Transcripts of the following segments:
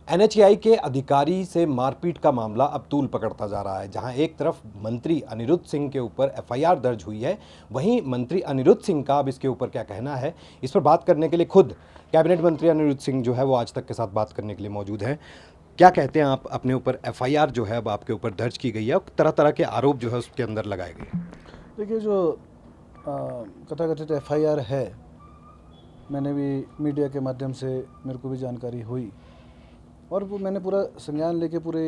NHAI के अधिकारी से मारपीट का मामला अब तूल पकड़ता जा रहा है। जहां एक तरफ मंत्री अनिरुद्ध सिंह के ऊपर एफआईआर दर्ज हुई है, वहीं मंत्री अनिरुद्ध सिंह का अब इसके ऊपर क्या कहना है, इस पर बात करने के लिए खुद कैबिनेट मंत्री अनिरुद्ध सिंह जो है वो आज तक के साथ बात करने के लिए मौजूद हैं। क्या कहते हैं आप? अपने ऊपर एफआईआर जो है अब आपके ऊपर दर्ज की गई है और तरह तरह के आरोप जो है उसके अंदर लगाए गए। देखिए, जो कथाकथित एफआईआर है, मैंने भी मीडिया के माध्यम से मेरे को भी जानकारी हुई और वो मैंने पूरा संज्ञान लेके पूरे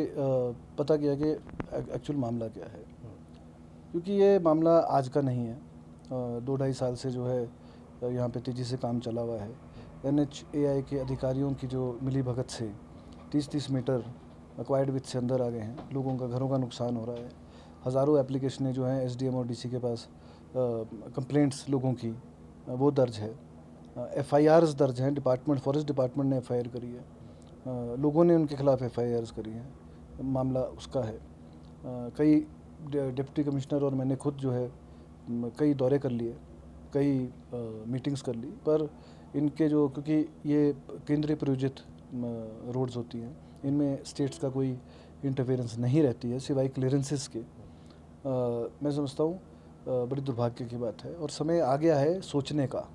पता किया कि एक्चुअल मामला क्या है। क्योंकि ये मामला आज का नहीं है, 2-2.5 साल से जो है यहाँ पे तेज़ी से काम चला हुआ है। एनएचएआई के अधिकारियों की जो मिली भगत से 30-30 मीटर एक्वायर्ड विथ से अंदर आ गए हैं, लोगों का घरों का नुकसान हो रहा है। हज़ारों एप्लीकेशनें जो हैं एसडीएम और डीसी के पास कंप्लेंट्स लोगों की वो दर्ज है। एफआईआर्स दर्ज हैं, डिपार्टमेंट फॉरेस्ट डिपार्टमेंट ने एफआईआर करी है, लोगों ने उनके खिलाफ एफआईआर्स करी हैं, मामला उसका है। कई डिप्टी कमिश्नर और मैंने खुद जो है कई दौरे कर लिए, कई मीटिंग्स कर ली, पर इनके जो, क्योंकि ये केंद्रीय प्रायोजित रोड्स होती हैं, इनमें स्टेट्स का कोई इंटरफेरेंस नहीं रहती है सिवाय क्लियरेंसेस के। मैं समझता हूँ बड़ी दुर्भाग्य की बात है और समय आ गया है सोचने का।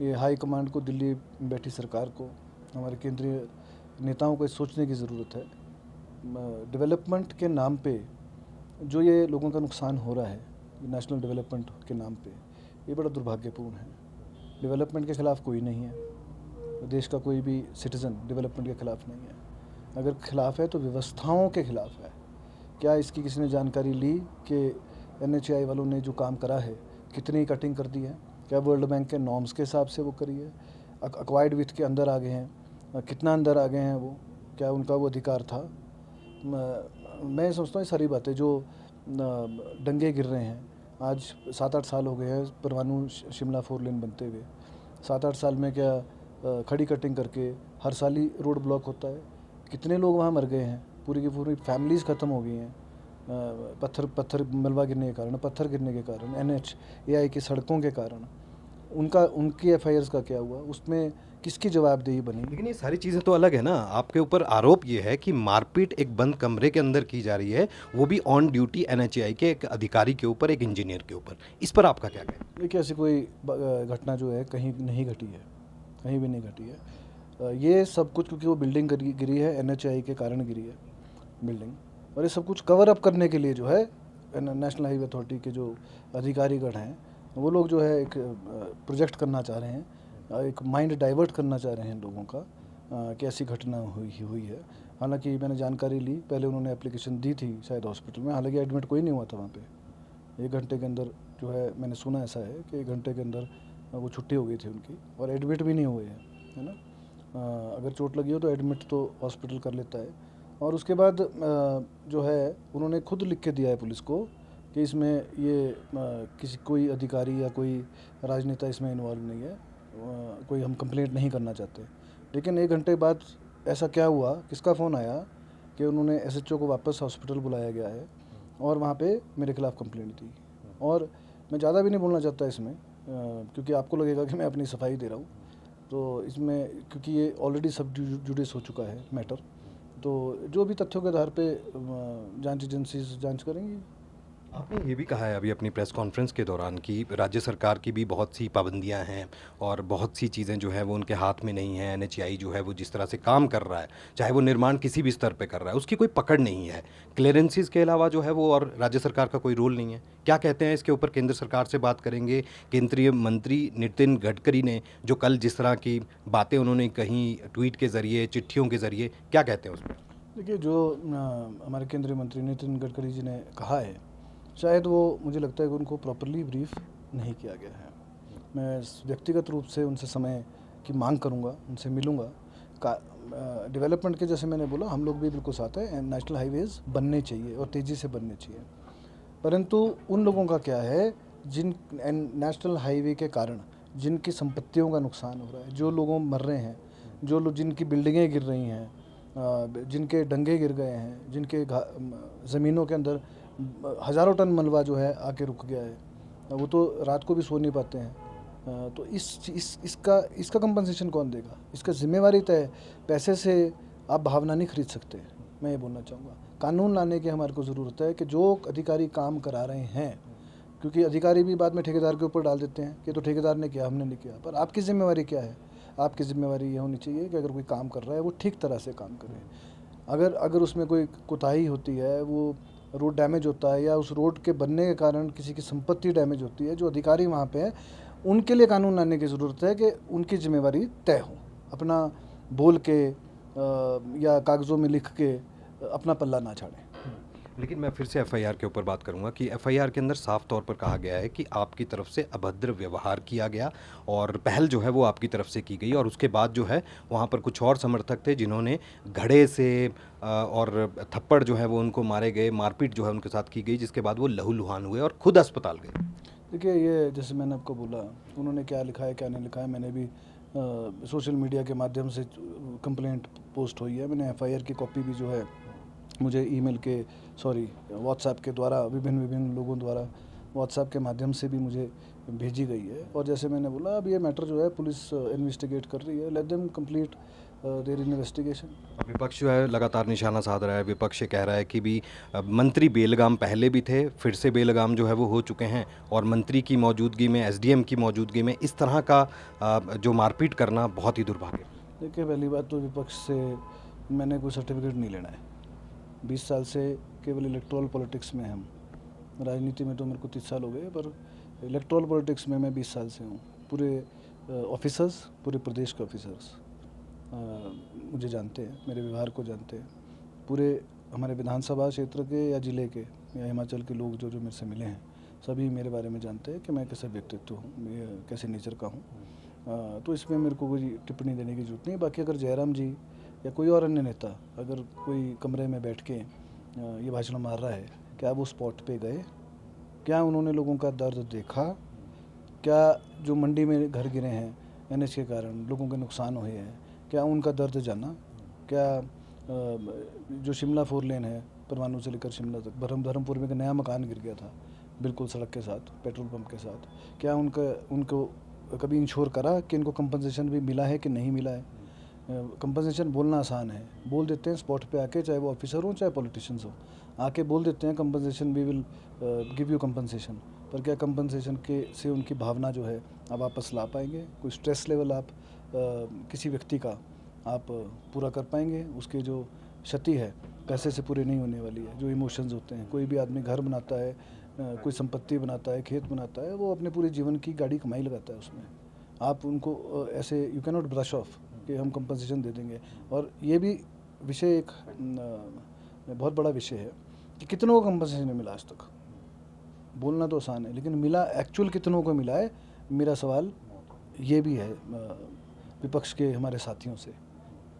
ये हाई कमांड को, दिल्ली में बैठी सरकार को, हमारे केंद्रीय नेताओं को सोचने की ज़रूरत है। डेवलपमेंट के नाम पे जो ये लोगों का नुकसान हो रहा है, नेशनल डेवलपमेंट के नाम पे, ये बड़ा दुर्भाग्यपूर्ण है। डेवलपमेंट के ख़िलाफ़ कोई नहीं है, देश का कोई भी सिटीज़न डेवलपमेंट के ख़िलाफ़ नहीं है। अगर खिलाफ़ है तो व्यवस्थाओं के ख़िलाफ़ है। क्या इसकी किसी ने जानकारी ली कि एनएचएआई वालों ने जो काम करा है कितनी कटिंग कर दी है? क्या वर्ल्ड बैंक के नॉर्म्स के हिसाब से वो करी है? एक्वायर्ड विथ के अंदर आ गए हैं, कितना अंदर आ गए हैं वो? क्या उनका वो अधिकार था? मैं समझता हूँ ये सारी बातें जो दंगे गिर रहे हैं, आज 7-8 साल हो गए हैं परवाणु शिमला 4 लेन बनते हुए। 7-8 साल में क्या खड़ी कटिंग करके हर साल ही रोड ब्लॉक होता है? कितने लोग वहाँ मर गए हैं, पूरी की पूरी फैमिलीज़ ख़त्म हो गई हैं पत्थर मलबा गिरने के कारण, पत्थर गिरने के कारण, एनएचएआई की सड़कों के कारण। उनकी एफआईआर्स का क्या हुआ? उसमें किसकी जवाबदेही बनी? लेकिन ये सारी चीज़ें तो अलग है ना। आपके ऊपर आरोप ये है कि मारपीट एक बंद कमरे के अंदर की जा रही है, वो भी ऑन ड्यूटी एनएचएआई के एक अधिकारी के ऊपर, एक इंजीनियर के ऊपर। इस पर आपका क्या कहना है? देखिए, ऐसी कोई घटना जो है कहीं नहीं घटी है, कहीं भी नहीं घटी है। ये सब कुछ क्योंकि वो बिल्डिंग गिरी है, एनएचएआई के कारण गिरी है बिल्डिंग, और ये सब कुछ कवर अप करने के लिए जो है नेशनल हाईवे अथॉरिटी के जो अधिकारीगण हैं, वो लोग जो है एक प्रोजेक्ट करना चाह रहे हैं, एक माइंड डाइवर्ट करना चाह रहे हैं लोगों का कि ऐसी घटना हुई है। हालांकि मैंने जानकारी ली, पहले उन्होंने एप्लीकेशन दी थी शायद हॉस्पिटल में, हालांकि एडमिट कोई नहीं हुआ था वहाँ पे। 1 घंटे के अंदर जो है, मैंने सुना ऐसा है कि 1 घंटे के अंदर वो छुट्टी हो गई थी उनकी, और एडमिट भी नहीं हुए हैं, है ना। अगर चोट लगी हो तो एडमिट तो हॉस्पिटल कर लेता है। और उसके बाद जो है उन्होंने खुद लिख के दिया है पुलिस को कि इसमें ये किसी कोई अधिकारी या कोई राजनेता इसमें इन्वॉल्व नहीं है, कोई हम कंप्लेंट नहीं करना चाहते। लेकिन 1 घंटे बाद ऐसा क्या हुआ, किसका फ़ोन आया कि उन्होंने एसएचओ को वापस हॉस्पिटल बुलाया गया है और वहाँ पे मेरे खिलाफ़ कंप्लेंट दी। और मैं ज़्यादा भी नहीं बोलना चाहता इसमें, क्योंकि आपको लगेगा कि मैं अपनी सफाई दे रहा हूँ, तो इसमें क्योंकि ये ऑलरेडी सब जुडिस हो चुका है मैटर, तो जो भी तथ्यों के आधार पे जांच एजेंसी जांच करेंगी। आपने ये भी कहा है अभी अपनी प्रेस कॉन्फ्रेंस के दौरान कि राज्य सरकार की भी बहुत सी पाबंदियां हैं और बहुत सी चीज़ें जो है वो उनके हाथ में नहीं है। एनएचएआई जो है वो जिस तरह से काम कर रहा है, चाहे वो निर्माण किसी भी स्तर पे कर रहा है, उसकी कोई पकड़ नहीं है। क्लियरेंसेस के अलावा जो है वो और राज्य सरकार का कोई रोल नहीं है। क्या कहते हैं इसके ऊपर? केंद्र सरकार से बात करेंगे। केंद्रीय मंत्री नितिन गडकरी ने जो कल जिस तरह की बातें उन्होंने कहीं ट्वीट के ज़रिए, चिट्ठियों के ज़रिए, क्या कहते हैं उस पर? देखिए, जो हमारे केंद्रीय मंत्री नितिन गडकरी जी ने कहा है, शायद वो, मुझे लगता है कि उनको प्रॉपरली ब्रीफ नहीं किया गया है। मैं व्यक्तिगत रूप से उनसे समय की मांग करूंगा, उनसे मिलूंगा। डेवलपमेंट के, जैसे मैंने बोला, हम लोग भी बिल्कुल साथ हैं, नेशनल हाईवेज़ बनने चाहिए और तेज़ी से बनने चाहिए। परंतु उन लोगों का क्या है जिन नेशनल हाईवे के कारण जिनकी संपत्तियों का नुकसान हो रहा है, जो लोगों मर रहे हैं, जो लोग, जिनकी बिल्डिंगें गिर रही हैं, जिनके डंगे गिर गए हैं, जिनके ज़मीनों के अंदर हज़ारों टन मलबा जो है आके रुक गया है, वो तो रात को भी सो नहीं पाते हैं। तो इसका कंपनसेशन कौन देगा? इसका जिम्मेवारी तय पैसे से आप भावना नहीं खरीद सकते। मैं ये बोलना चाहूँगा कानून लाने की हमारे को ज़रूरत है कि जो अधिकारी काम करा रहे हैं, क्योंकि अधिकारी भी बाद में ठेकेदार के ऊपर डाल देते हैं कि तो ठेकेदार ने किया, हमने नहीं किया। पर आपकी ज़िम्मेवारी क्या है? आपकी ज़िम्मेवारी ये होनी चाहिए कि अगर कोई काम कर रहा है वो ठीक तरह से काम करे। अगर अगर उसमें कोई कोताही होती है, वो रोड डैमेज होता है या उस रोड के बनने के कारण किसी की संपत्ति डैमेज होती है, जो अधिकारी वहाँ पे हैं उनके लिए कानून लाने की ज़रूरत है कि उनकी जिम्मेवारी तय हो। अपना बोल के या कागज़ों में लिख के अपना पल्ला ना झाड़ें। लेकिन मैं फिर से एफआईआर के ऊपर बात करूंगा कि एफआईआर के अंदर साफ तौर पर कहा गया है कि आपकी तरफ से अभद्र व्यवहार किया गया और पहल जो है वो आपकी तरफ से की गई, और उसके बाद जो है वहाँ पर कुछ और समर्थक थे जिन्होंने घड़े से और थप्पड़ जो है वो उनको मारे गए, मारपीट जो है उनके साथ की गई, जिसके बाद वो लहूलुहान हुए और खुद अस्पताल गए। देखिए, ये जैसे मैंने आपको बोला, उन्होंने क्या लिखा है क्या नहीं लिखा है, मैंने भी सोशल मीडिया के माध्यम से कंप्लेंट पोस्ट हुई है। मैंने एफआईआर की कॉपी भी जो है मुझे ईमेल के व्हाट्सएप के द्वारा विभिन्न लोगों द्वारा व्हाट्सएप के माध्यम से भी मुझे भेजी गई है। और जैसे मैंने बोला, अब ये मैटर जो है पुलिस इन्वेस्टिगेट कर रही है। Let them complete their investigation. विपक्ष जो है लगातार निशाना साध रहा है। विपक्ष ये कह रहा है कि भी मंत्री बेलगाम पहले भी थे, फिर से बेलगाम जो है वो हो चुके हैं, और मंत्री की मौजूदगी में, एसडीएम की मौजूदगी में इस तरह का जो मारपीट करना बहुत ही दुर्भाग्य। देखिए, पहली बात तो विपक्ष से मैंने कोई सर्टिफिकेट नहीं लेना है। 20 साल से केवल इलेक्ट्रल पॉलिटिक्स में हम, राजनीति में तो मेरे को 30 साल हो गए, पर इलेक्ट्रल पॉलिटिक्स में मैं 20 साल से हूँ। पूरे ऑफिसर्स, पूरे प्रदेश के ऑफिसर्स मुझे जानते हैं, मेरे व्यवहार को जानते हैं। पूरे हमारे विधानसभा क्षेत्र के या ज़िले के या हिमाचल के लोग जो जो मेरे से मिले हैं, सभी मेरे बारे में जानते हैं कि मैं कैसे व्यक्तित्व हूँ, मैं कैसे नेचर का हूँ। तो इसमें मेरे को कोई टिप्पणी देने की ज़रूरत नहीं। बाकी अगर जयराम जी या कोई और अन्य नेता अगर कोई कमरे में बैठ के ये भाषण मार रहा है, क्या वो स्पॉट पे गए? क्या उन्होंने लोगों का दर्द देखा? क्या जो मंडी में घर गिरे हैं एनएच के कारण, लोगों के नुकसान हुए हैं, क्या उनका दर्द जाना? क्या जो शिमला 4 लेन है, परमाणु से लेकर शिमला तक, धर्मपुर में एक नया मकान गिर गया था बिल्कुल सड़क के साथ, पेट्रोल पंप के साथ, क्या उनको कभी इंश्योर करा कि इनको कंपनसेशन भी मिला है कि नहीं मिला है? कंपनसेशन बोलना आसान है, बोल देते हैं स्पॉट पे आके, चाहे वो ऑफिसर हो चाहे पॉलिटिशियंस हो, आके बोल देते हैं compensation, we will give you compensation. पर क्या कंपनसेशन के से उनकी भावना जो है आप वापस ला पाएंगे? कोई स्ट्रेस लेवल आप किसी व्यक्ति का आप पूरा कर पाएंगे? उसके जो क्षति है पैसे से पूरी नहीं होने वाली है। जो इमोशंस होते हैं, कोई भी आदमी घर बनाता है, कोई संपत्ति बनाता है, खेत बनाता है, वो अपने पूरे जीवन की गाड़ी कमाई लगाता है उसमें। आप उनको ऐसे you can not brush off कि हम कंपनसेशन दे देंगे। और ये भी विषय एक बहुत बड़ा विषय है कि कितनों को कंपनसेशन मिला आज तक। बोलना तो आसान है, लेकिन मिला एक्चुअल कितनों को मिला है? मेरा सवाल ये भी है विपक्ष के हमारे साथियों से।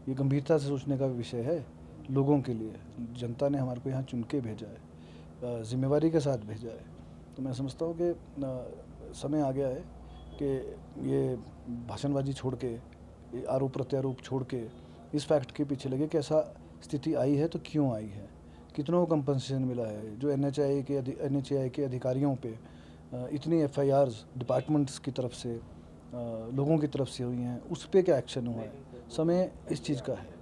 ये गंभीरता से सोचने का विषय है लोगों के लिए। जनता ने हमारे को यहाँ चुन के भेजा है, जिम्मेवारी के साथ भेजा है। तो मैं समझता हूँ कि समय आ गया है कि ये भाषणबाजी छोड़ के, ये आरोप प्रत्यारोप छोड़ के इस फैक्ट के पीछे लगे कि ऐसा स्थिति आई है तो क्यों आई है, कितनों को कंपनसेशन मिला है। जो एनएचएआई के अधिकारियों पे इतनी एफआईआर्स डिपार्टमेंट्स की तरफ से, लोगों की तरफ से हुई हैं, उस पर क्या एक्शन हुआ है? समय इस चीज़ का है।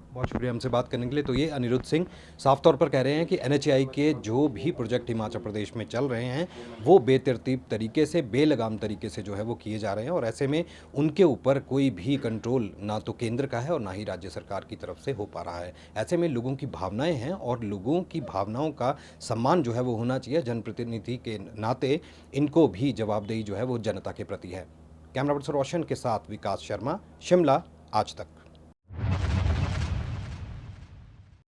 बहुत शुक्रिया हमसे बात करने के लिए। तो ये अनिरुद्ध सिंह साफ तौर पर कह रहे हैं कि एनएचएआई के जो भी प्रोजेक्ट हिमाचल प्रदेश में चल रहे हैं वो बेतरतीब तरीके से, बेलगाम तरीके से जो है वो किए जा रहे हैं, और ऐसे में उनके ऊपर कोई भी कंट्रोल ना तो केंद्र का है और ना ही राज्य सरकार की तरफ से हो पा रहा है। ऐसे में लोगों की भावनाएं हैं और लोगों की भावनाओं का सम्मान जो है वो होना चाहिए। जनप्रतिनिधि के नाते इनको भी जवाबदेही जो है वो जनता के प्रति है। कैमरा पर्सन रोशन के साथ विकास शर्मा, शिमला, आज तक।